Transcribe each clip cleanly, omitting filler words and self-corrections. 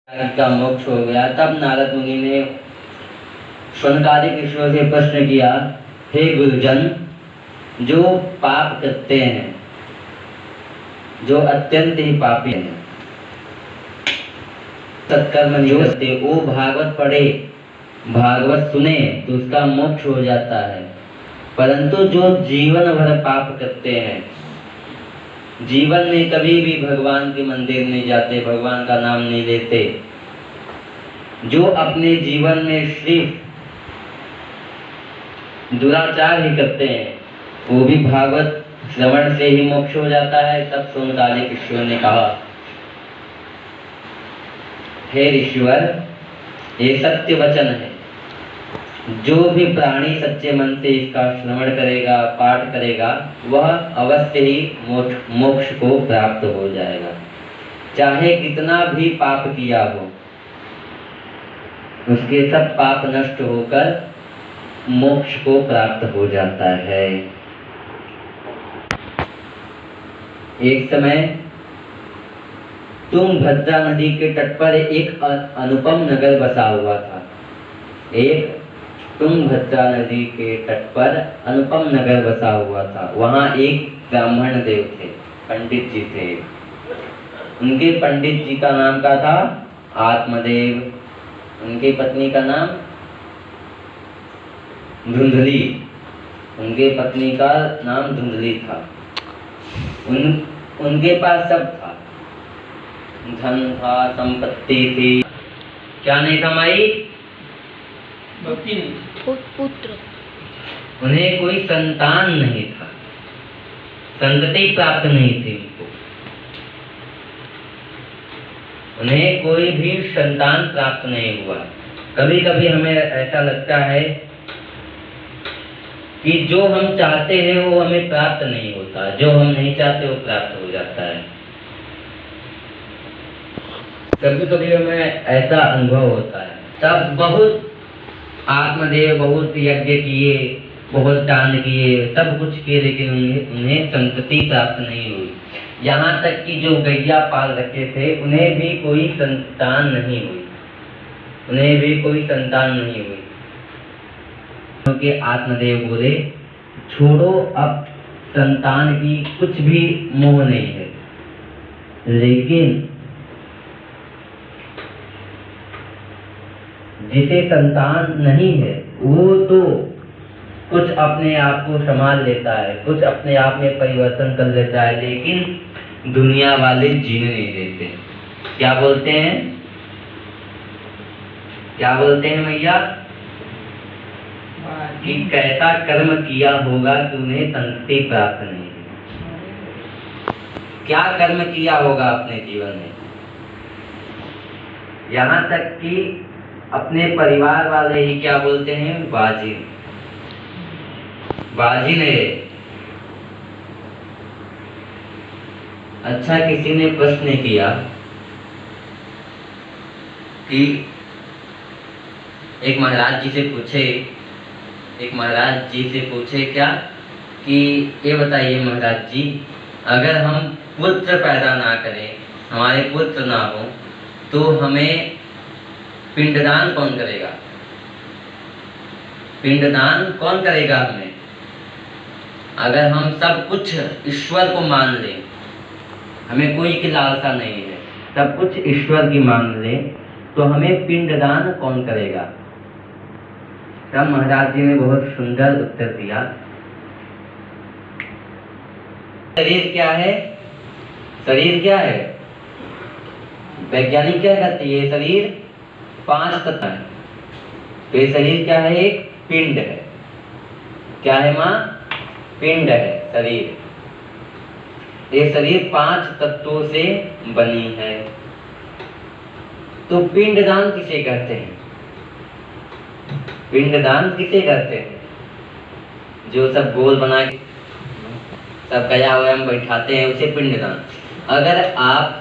नारद का मोक्ष हो गया। तब नारद मुनि ने शौनकादिक ऋषियों से प्रश्न किया, हे गुरुजन, जो पाप करते हैं, जो अत्यंत ही पापी हैं, सत्कर्म नहीं करते, वो भागवत पढ़े, भागवत सुने तो उसका मोक्ष हो जाता है। परंतु जो जीवन भर पाप करते हैं, जीवन में कभी भी भगवान के मंदिर नहीं जाते, भगवान का नाम नहीं लेते, जो अपने जीवन में सिर्फ दुराचार ही करते हैं, वो भी भागवत श्रवण से ही मोक्ष हो जाता है। तब शौनकादिक ऋषियों ने कहा, हे ऋषिवर, ये सत्य वचन है, जो भी प्राणी सच्चे मन से इसका श्रवण करेगा, पाठ करेगा, वह अवश्य ही मोक्ष को प्राप्त हो जाएगा। चाहे कितना भी पाप किया हो, उसके सब पाप नष्ट होकर मोक्ष को प्राप्त हो जाता है। एक समय तुंगभद्रा नदी के तट पर एक अनुपम नगर बसा हुआ था। एक तुंगभद्रा नदी के तट पर अनुपम नगर बसा हुआ था। वहाँ एक ब्राह्मण देव थे, पंडित जी थे। उनके पंडित जी का नाम क्या था? आत्मदेव। उनकी पत्नी का नाम धुंधली। उनके पत्नी का नाम धुंधली था। उनके पास सब था, धन था, संपत्ति थी। क्या नहीं था माई? भक्ति नहीं, पुत्र। उन्हें कोई संतान नहीं था, संतति प्राप्त नहीं थी उनको। उन्हें कोई भी संतान प्राप्त नहीं हुआ। कभी कभी हमें ऐसा लगता है कि जो हम चाहते हैं वो हमें प्राप्त नहीं होता, जो हम नहीं चाहते वो प्राप्त हो जाता है। कभी कभी हमें ऐसा अनुभव होता है। तब बहुत आत्मदेव बहुत यज्ञ किए, बहुत दान किए, सब कुछ किए, लेकिन उन्हें संतति प्राप्त नहीं हुई। यहाँ तक कि जो गैया पाल रखे थे, उन्हें भी कोई संतान नहीं हुई, उन्हें भी कोई संतान नहीं हुई। क्योंकि आत्मदेव बोले, छोड़ो, अब संतान की कुछ भी मोह नहीं है, लेकिन जिसे संतान नहीं है वो तो कुछ अपने आप को संभाल लेता है, कुछ अपने आप में परिवर्तन कर लेता है, लेकिन दुनिया वाले जीने नहीं देते। क्या बोलते हैं? क्या बोलते हैं भैया? कि कैसा कर्म किया होगा कि उन्हें संतति प्राप्त नहीं है। क्या कर्म किया होगा अपने जीवन में? यहाँ तक कि अपने परिवार वाले ही क्या बोलते हैं? बाजी, बाजी ने। अच्छा, किसी ने प्रश्न किया कि एक महाराज जी से पूछे क्या कि ये बताइए महाराज जी, अगर हम पुत्र पैदा ना करें, हमारे पुत्र ना हो, तो हमें पिंडदान कौन करेगा? पिंडदान कौन करेगा हमें? अगर हम सब कुछ ईश्वर को मान लें, हमें कोई की लालसा नहीं है, सब कुछ ईश्वर की मान लें, तो हमें पिंडदान कौन करेगा? तब महाराज जी ने बहुत सुंदर उत्तर दिया। शरीर क्या है? शरीर क्या है? वैज्ञानिक क्या कहती है? शरीर 5 तत्व है। तो ये शरीर क्या है? एक पिंड है। क्या है माँ? पिंड है शरीर। ये शरीर 5 तत्वों से बनी है। तो पिंडदान किसे कहते हैं? पिंडदान किसे कहते हैं? जो सब गोल बना के सब गया हुआ हम बैठाते हैं, उसे पिंडदान। अगर आप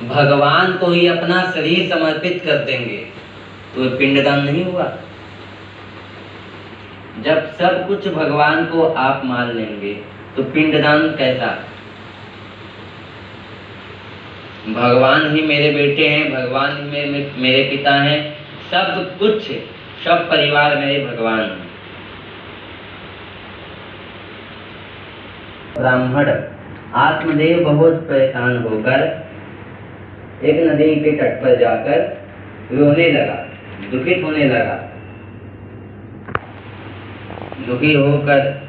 भगवान को ही अपना शरीर समर्पित कर देंगे तो पिंडदान नहीं हुआ। जब सब कुछ भगवान को आप मान लेंगे तो पिंडदान कैसा? भगवान ही मेरे बेटे हैं, भगवान ही मेरे पिता हैं, सब कुछ, सब परिवार मेरे भगवान हैं। ब्राह्मण आत्मदेव बहुत परेशान होकर एक नदी के तट पर जाकर रोने लगा, दुखित होने लगा। दुखी होकर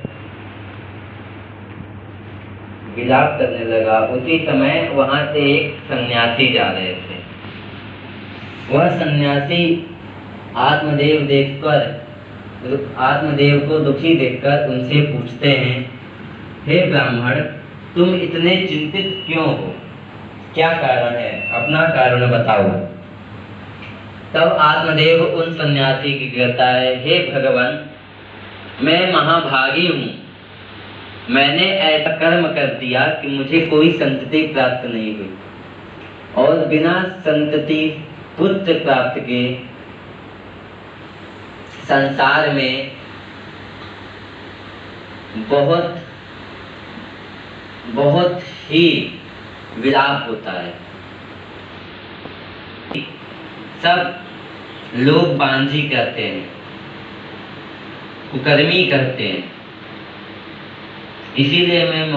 विलाप करने लगा। उसी समय वहां से एक सन्यासी जा रहे थे। वह सन्यासी आत्मदेव को दुखी देखकर उनसे पूछते हैं, हे ब्राह्मण, तुम इतने चिंतित क्यों हो? क्या कारण है? अपना कारण बताओ। तब आत्मदेव उन सन्यासी की कहता है, हे भगवान, मैं महाभागी हूँ। मैंने ऐसा कर्म कर दिया कि मुझे कोई संतति प्राप्त नहीं हुई, और बिना संतति पुत्र प्राप्त के संसार में बहुत ही विलाप होता है। सब लोग बांझी कहते हैं, कुकर्मी कहते हैं। इसीलिए मैं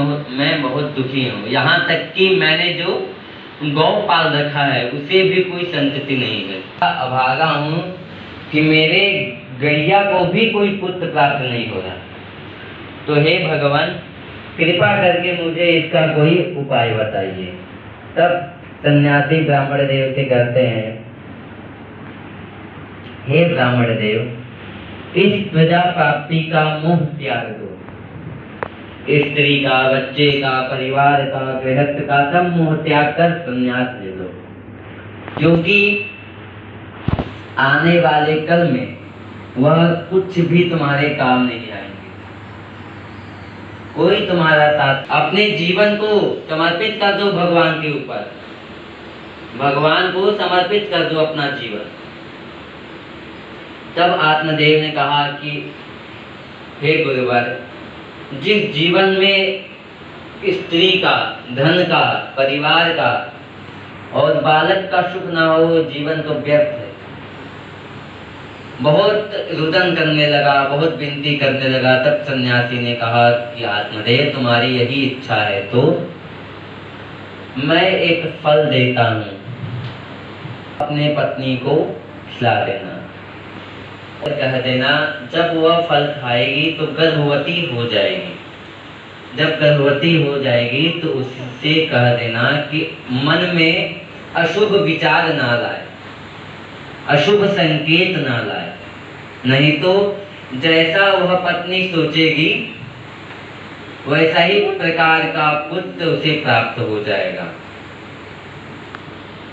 बहुत दुखी हूँ। यहाँ तक कि मैंने जो गौ पाल रखा है उसे भी कोई संतति नहीं है। अभागा हूँ कि मेरे गैया को भी कोई पुत्र प्राप्त नहीं हो रहा। तो हे भगवान, कृपा करके मुझे इसका कोई उपाय बताइए। तब सन्यासी ब्राह्मण देव से कहते हैं, हे ब्राह्मण देव, इस प्रजा प्राप्ति का मोह त्याग दो। स्त्री का, बच्चे का, परिवार का, गृहस्थ का सब मोह त्याग कर संन्यास ले लो, क्योंकि आने वाले कल में वह कुछ भी तुम्हारे काम नहीं आएंगे। कोई तुम्हारा साथ, अपने जीवन को समर्पित कर दो भगवान के ऊपर। भगवान को समर्पित कर दो अपना जीवन। तब आत्मदेव ने कहा कि हे गुरुवर, जिस जीवन में स्त्री का, धन का, परिवार का और बालक का सुख ना हो, जीवन तो व्यर्थ है। बहुत रुदन करने लगा, बहुत विनती करने लगा। तब सन्यासी ने कहा कि आत्मदेव, तुम्हारी यही इच्छा है तो मैं एक फल देता हूँ, अपने पत्नी को खिला देना और कह देना जब वह फल खाएगी तो गर्भवती हो जाएगी। जब गर्भवती हो जाएगी तो उससे कह देना कि मन में अशुभ विचार ना लाए, अशुभ संकेत ना लाए, नहीं तो जैसा वह पत्नी सोचेगी वैसा ही प्रकार का पुत्र उसे प्राप्त हो जाएगा।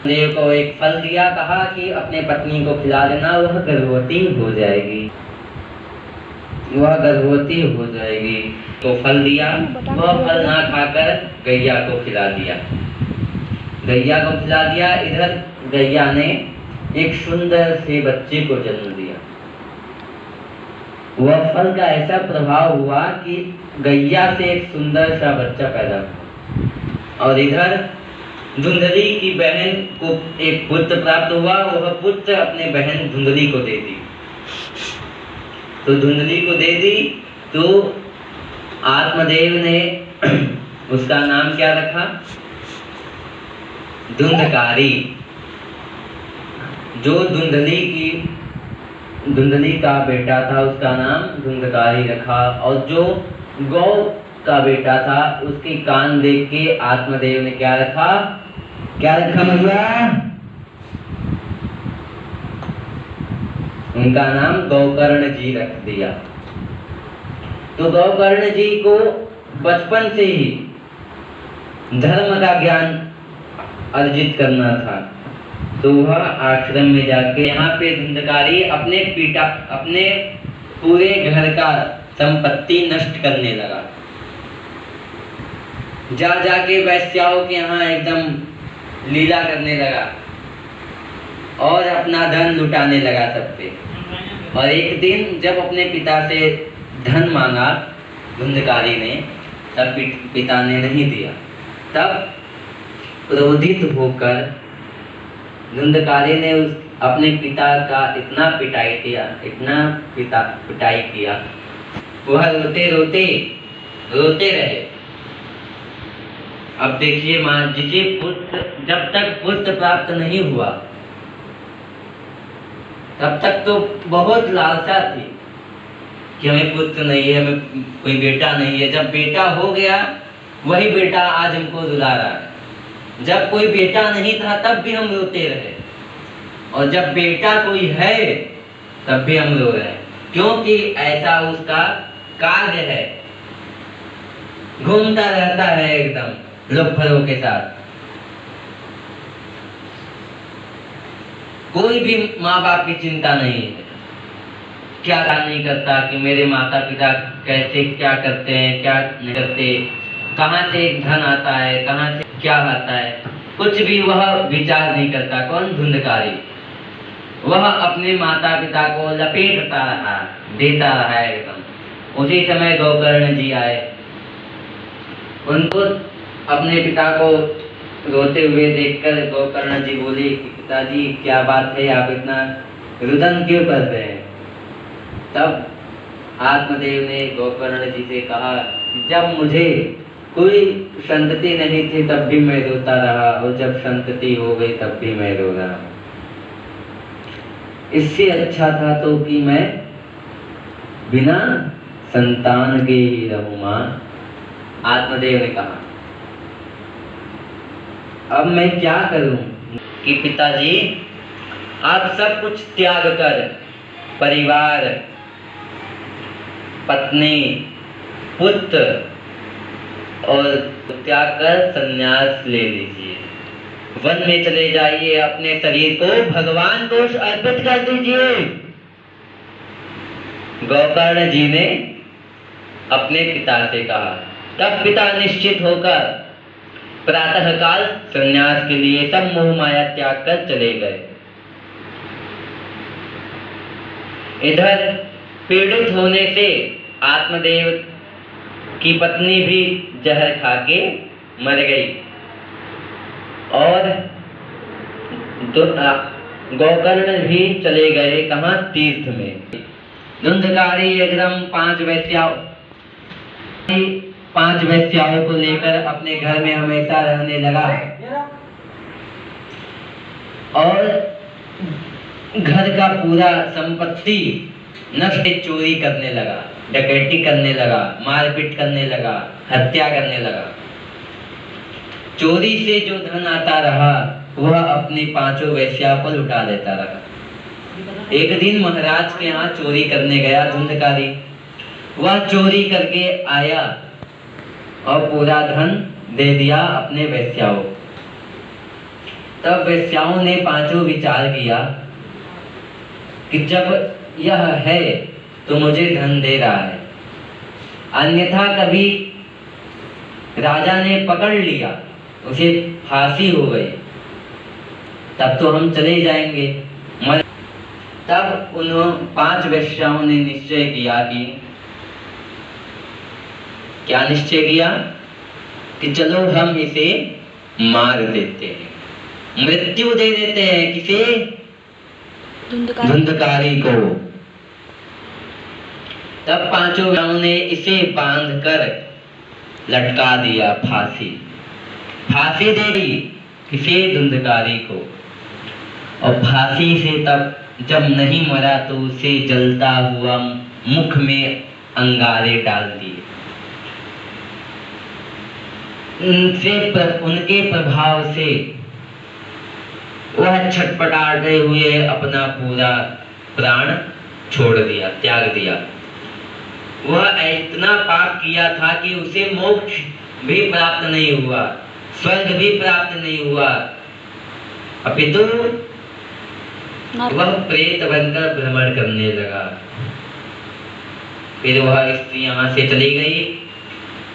देव को एक फल दिया, कहा कि अपने पत्नी को खिला देना, वह गर्भवती हो जाएगी। वह गर्भवती हो जाएगी तो फल दिया, वह फल ना खाकर गैया को खिला दिया। गैया को खिला दिया। इधर गैया ने एक सुंदर से बच्चे को जन्म दिया। वह फल का ऐसा प्रभाव हुआ कि गैया से एक सुंदर सा बच्चा पैदा हुआ, और इधर धुंधली की बहन को एक पुत्र प्राप्त हुआ। वह पुत्र अपने बहन धुंधली को दे दी। तो धुंधली को दे दी तो आत्मदेव ने उसका नाम क्या रखा? धुंधकारी। जो धुंधली का बेटा था उसका नाम धुंधकारी रखा, और जो गौ का बेटा था उसके कान देख के आत्मदेव ने क्या रखा? क्या रखा भैया? उनका नाम गौकर्ण जी रख दिया। तो गौकर्ण जी को बचपन से ही धर्म का ज्ञान अर्जित करना था, तो वह आश्रम में जाके यहाँ पे धुंधकारी अपने पूरे घर का संपत्ति नष्ट करने लगा। जाके वैश्याओं के यहाँ एकदम लीला करने लगा और अपना धन लुटाने लगा सब पे। और एक दिन जब अपने पिता से धन मांगा धुंधकारी ने, तब पिता ने नहीं दिया। तब क्रोधित होकर धुंधकारी ने अपने पिता का इतना पिटाई किया, वह रोते रहे। अब देखिए मां, जिसे पुत्र, जब तक पुत्र प्राप्त नहीं हुआ तब तक तो बहुत लालसा थी कि हमें पुत्र नहीं है, हमें कोई बेटा नहीं है। जब बेटा हो गया, वही बेटा आज हमको रुला रहा है। जब कोई बेटा नहीं था तब भी हम रोते रहे, और जब बेटा कोई है तब भी हम रो रहे हैं, क्योंकि ऐसा उसका कार्य है। घूमता रहता है एकदम लोफरों के साथ। कोई भी माँ बाप की चिंता नहीं है, क्या नहीं करता कि मेरे माता पिता कैसे क्या करते हैं, क्या नहीं करते, कहाँ से धन आता है, कहाँ से क्या आता है, कुछ भी वह विचार नहीं करता। कौन? धुंधकारी। वह अपने माता पिता को लपेटता रहा, देता रहा एकदम। उसी समय गोकर्ण जी आए, उनको अपने पिता को रोते हुए देखकर गोकर्ण जी बोले कि पिताजी क्या बात है, आप इतना रुदन क्यों कर रहे हैं? तब आत्मदेव ने गोकर्ण जी से कहा, जब मुझे कोई संतति नहीं थी तब भी मैं रोता रहा, और जब संतति हो गई तब भी मैं रो रहा। इससे अच्छा था तो कि मैं बिना संतान के ही रहूं मां। आत्मदेव ने कहा, अब मैं क्या करूं कि पिताजी आप सब कुछ त्याग कर, परिवार, पत्नी, पुत्र और त्याग कर संन्यास ले लीजिए, वन में चले जाइए, अपने शरीर को भगवान को अर्पित कर दीजिए। गोकर्ण जी ने अपने पिता से कहा। तब पिता निश्चित होकर प्रातःकाल संन्यास के लिए सब मोह माया त्याग कर चले गए। इधर पीड़ित होने से आत्मदेव की पत्नी भी जहर खा के मर गई, और गोकर्ण भी चले गए कहाँ? तीर्थ में। धुंधकारी एकदम पांच वैश्याओं को लेकर अपने घर में हमेशा रहने लगा, और घर का पूरा संपत्ति नष्ट चोरी करने लगा, डकैती करने लगा, मारपीट करने लगा, हत्या करने लगा। चोरी से जो धन आता रहा वह अपनी पांचों वैश्या पर लुटा देता रहा। एक दिन महाराज के यहाँ चोरी करने गया धुंधकारी। वह चोरी करके आया और पूरा धन दे दिया अपने वैश्याओं। तब वैश्याओं ने पांचों विचार किया कि जब यह है तो मुझे धन दे रहा है, अन्यथा कभी राजा ने पकड़ लिया, उसे फांसी हो गई, तब तो हम चले जाएंगे। तब उन पांच वैश्याओं ने निश्चय किया कि क्या निश्चय किया कि चलो हम इसे मार देते हैं, मृत्यु दे देते हैं। किसे? धुंधकारी को। तब पांचों वैश्याओं ने इसे बांधकर लटका दिया, फांसी दे दी। किसे? धुंधकारी को। और फांसी से तब जब नहीं मरा तो उसे जलता हुआ मुख में अंगारे डाल दिए। उनके प्रभाव से वह छटपटाते हुए अपना पूरा प्राण छोड़ दिया, त्याग दिया। वह इतना पाप किया था कि उसे मोक्ष भी प्राप्त नहीं हुआ, स्वर्ग भी प्राप्त नहीं हुआ, अपितु वह प्रेत बनकर भ्रमण करने लगा। फिर वह स्त्री यहाँ से चली गई।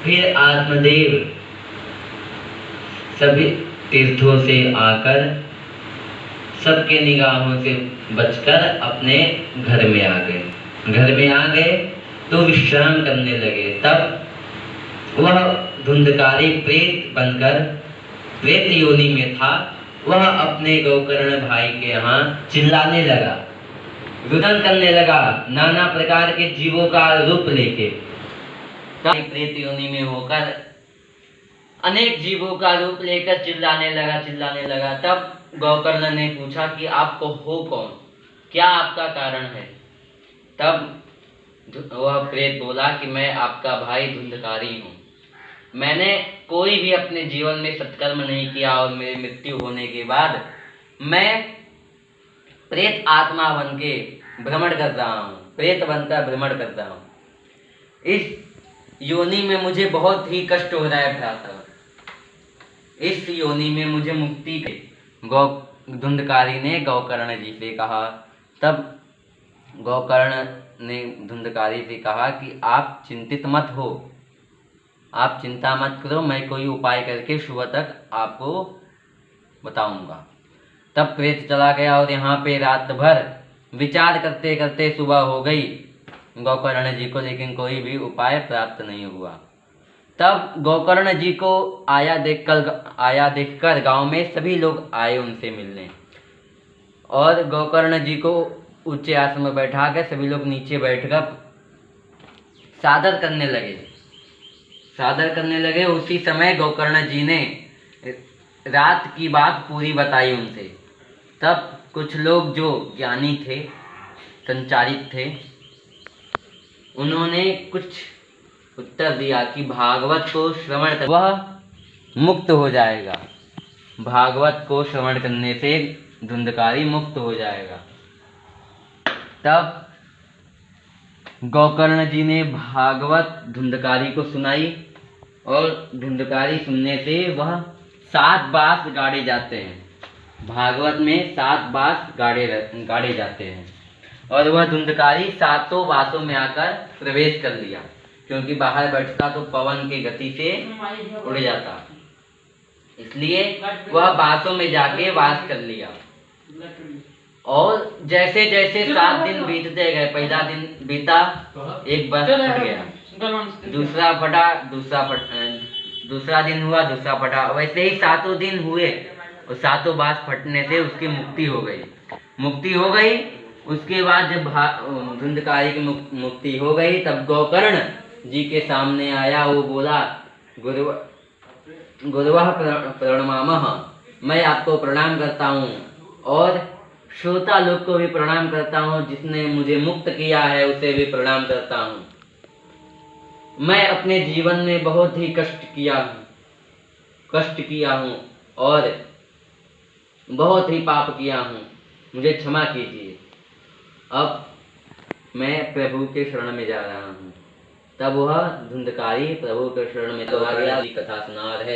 फिर आत्मदेव सभी तीर्थों से आकर सबके निगाहों से बचकर अपने घर में आ गए। तो विश्राम करने लगे। तब वह धुंधकारी प्रेत बनकर प्रेत योनि में था, वह अपने गोकर्ण भाई के यहाँ चिल्लाने लगा, रुदन करने लगा, नाना प्रकार के जीवों का रूप लेके। प्रेत योनि में होकर अनेक जीवों का रूप लेकर चिल्लाने लगा। तब गोकर्ण ने पूछा कि आपको हो कौन, क्या आपका कारण है? तब वह प्रेत बोला कि मैं आपका भाई धुंधकारी हूँ। मैंने कोई भी अपने जीवन में सत्कर्म नहीं किया और मेरी मृत्यु होने के बाद मैं प्रेत आत्मा बन के भ्रमण कर रहा हूँ, प्रेत बनकर भ्रमण कर रहा हूँ। इस योनि में मुझे बहुत ही कष्ट हो रहा है भ्राता, इस योनि में मुझे मुक्ति धुंधकारी ने गोकर्ण जी से कहा। तब गोकर्ण ने धुंधकारी से कहा कि आप चिंतित मत हो, आप चिंता मत करो, मैं कोई उपाय करके सुबह तक आपको बताऊंगा। तब प्रेत चला गया और यहाँ पे रात भर विचार करते करते सुबह हो गई गोकर्ण जी को, लेकिन कोई भी उपाय प्राप्त नहीं हुआ। तब गोकर्ण जी को आया देखकर गांव में सभी लोग आए उनसे मिलने, और गोकर्ण जी को ऊंचे आसन में बैठा कर सभी लोग नीचे बैठकर सादर करने लगे। उसी समय गोकर्ण जी ने रात की बात पूरी बताई उनसे। तब कुछ लोग जो ज्ञानी थे, संचारित थे, उन्होंने कुछ उत्तर दिया कि भागवत को श्रवण कर वह मुक्त हो जाएगा, भागवत को श्रवण करने से धुंधकारी मुक्त हो जाएगा। तब गोकर्ण जी ने भागवत धुंधकारी को सुनाई, और धुंधकारी सुनने से वह 7 बांस गाड़े जाते हैं। भागवत में 7 बांस गाड़े जाते हैं, और वह धुंधकारी 7 बांसों में आकर प्रवेश कर लिया, क्योंकि बाहर बैठता तो पवन की गति से उड़ जाता, इसलिए वह बांसों में जाके वास कर लिया। और जैसे जैसे 7 दिन बीतते गए, पहला दिन बीता, एक बांस फट गया, दूसरा फटा, दूसरा दिन हुआ, दूसरा फटा, वैसे ही 7 दिन हुए, और 7 बांस फटने से उसकी मुक्ति हो गई। उसके बाद जब धुंधकारी की मुक्ति हो गई, तब गोकर्ण जी के सामने आया। वो बोला, गुरुवः प्रणमामः, मैं आपको प्रणाम करता हूँ, और श्रोता लोग को भी प्रणाम करता हूँ, जिसने मुझे मुक्त किया है उसे भी प्रणाम करता हूँ। मैं अपने जीवन में बहुत ही कष्ट किया हूँ और बहुत ही पाप किया हूँ, मुझे क्षमा कीजिए। अब मैं प्रभु के शरण में जा रहा हूँ। तब वह धुंधकारी प्रभु के शरण में तो आ गया। कथा सुना रहे